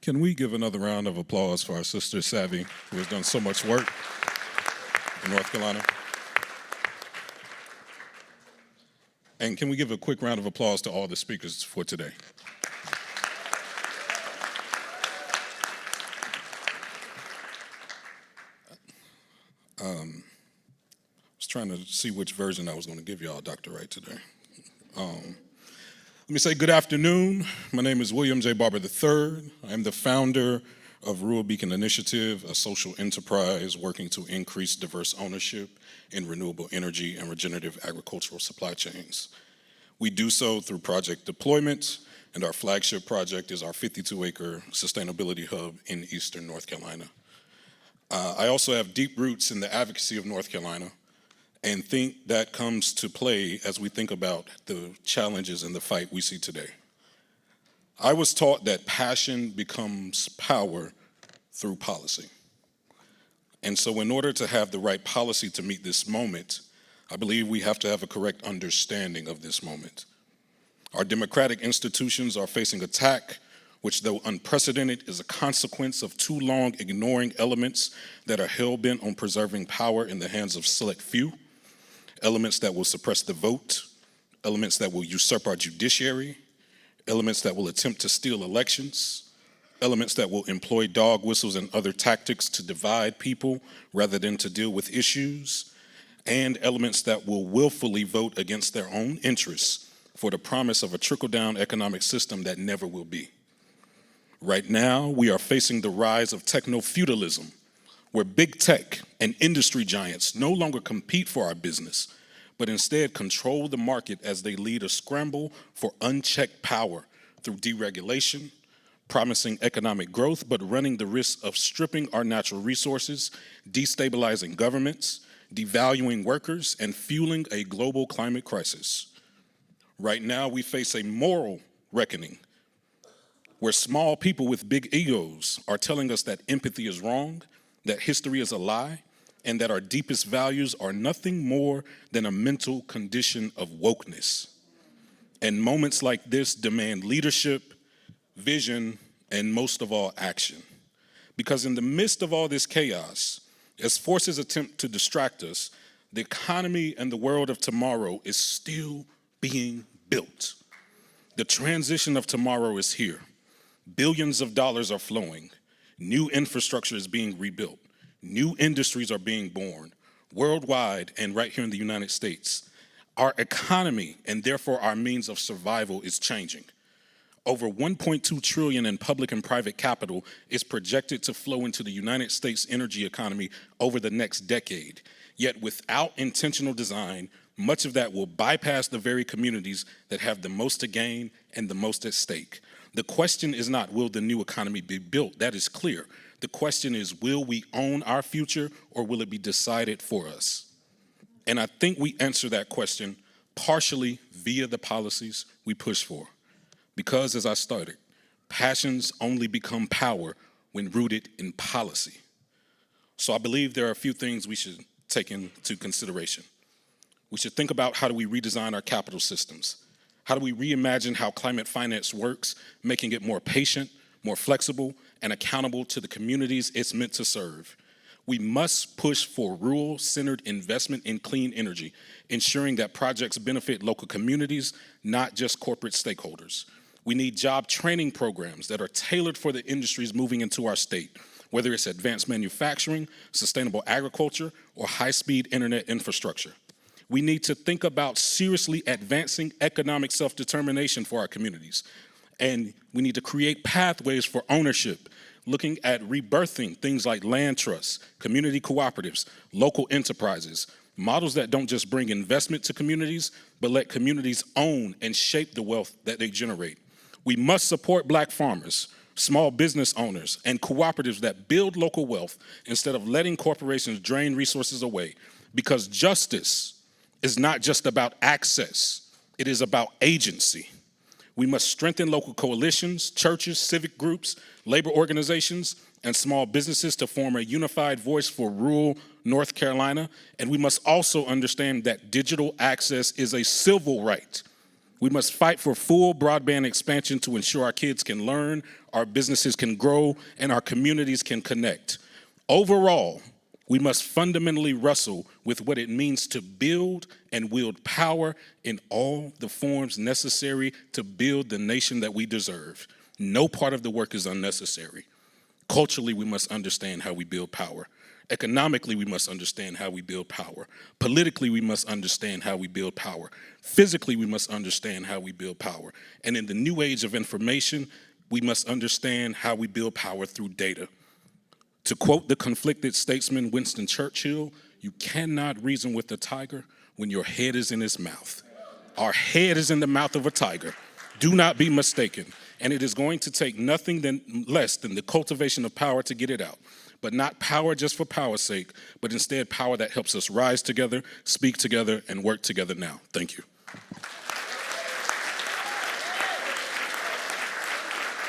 Can we give another round of applause for our sister Savvy, who has done so much work in North Carolina? And can we give a quick round of applause to all the speakers for today? I was trying to see which version I was going to give y'all, Dr. Wright, today. Let me say good afternoon. My name is William J. Barber III. I am the founder of Rural Beacon Initiative, a social enterprise working to increase diverse ownership in renewable energy and regenerative agricultural supply chains. We do so through project deployment, and our flagship project is our 52-acre sustainability hub in eastern North Carolina. I also have deep roots in the advocacy of North Carolina, and think that comes to play as we think about the challenges and the fight we see today. I was taught that passion becomes power through policy. And so in order to have the right policy to meet this moment, I believe we have to have a correct understanding of this moment. Our democratic institutions are facing attack, which, though unprecedented, is a consequence of too long ignoring elements that are hell-bent on preserving power in the hands of select few, elements that will suppress the vote, elements that will usurp our judiciary, elements that will attempt to steal elections, elements that will employ dog whistles and other tactics to divide people rather than to deal with issues, and elements that will willfully vote against their own interests for the promise of a trickle-down economic system that never will be. Right now, we are facing the rise of techno-feudalism, where big tech and industry giants no longer compete for our business, but instead control the market as they lead a scramble for unchecked power through deregulation, promising economic growth, but running the risk of stripping our natural resources, destabilizing governments, devaluing workers, and fueling a global climate crisis. Right now, we face a moral reckoning where small people with big egos are telling us that empathy is wrong, that history is a lie, and that our deepest values are nothing more than a mental condition of wokeness. And moments like this demand leadership, vision, and most of all, action. Because in the midst of all this chaos, as forces attempt to distract us, the economy and the world of tomorrow is still being built. The transition of tomorrow is here. Billions of dollars are flowing. New infrastructure is being rebuilt. New industries are being born worldwide and right here in the United States. Our economy and therefore our means of survival is changing. Over $1.2 trillion in public and private capital is projected to flow into the United States energy economy over the next decade. Yet without intentional design, much of that will bypass the very communities that have the most to gain and the most at stake. The question is not, will the new economy be built? That is clear. The question is, will we own our future or will it be decided for us? And I think we answer that question partially via the policies we push for. Because as I started, passions only become power when rooted in policy. So I believe there are a few things we should take into consideration. We should think about how do we redesign our capital systems? How do we reimagine how climate finance works, making it more patient, more flexible, and accountable to the communities it's meant to serve? We must push for rural-centered investment in clean energy, ensuring that projects benefit local communities, not just corporate stakeholders. We need job training programs that are tailored for the industries moving into our state, whether it's advanced manufacturing, sustainable agriculture, or high-speed internet infrastructure. We need to think about seriously advancing economic self-determination for our communities. And we need to create pathways for ownership, looking at rebirthing things like land trusts, community cooperatives, local enterprises, models that don't just bring investment to communities, but let communities own and shape the wealth that they generate. We must support Black farmers, small business owners, and cooperatives that build local wealth instead of letting corporations drain resources away, because justice is not just about access, it is about agency. We must strengthen local coalitions, churches, civic groups, labor organizations, and small businesses to form a unified voice for rural North Carolina. And we must also understand that digital access is a civil right. We must fight for full broadband expansion to ensure our kids can learn, our businesses can grow, and our communities can connect. Overall, we must fundamentally wrestle with what it means to build and wield power in all the forms necessary to build the nation that we deserve. No part of the work is unnecessary. Culturally, we must understand how we build power. Economically, we must understand how we build power. Politically, we must understand how we build power. Physically, we must understand how we build power. And in the new age of information, we must understand how we build power through data. To quote the conflicted statesman Winston Churchill, you cannot reason with a tiger when your head is in his mouth. Our head is in the mouth of a tiger. Do not be mistaken. And it is going to take nothing less than the cultivation of power to get it out. But not power just for power's sake, but instead power that helps us rise together, speak together, and work together now. Thank you.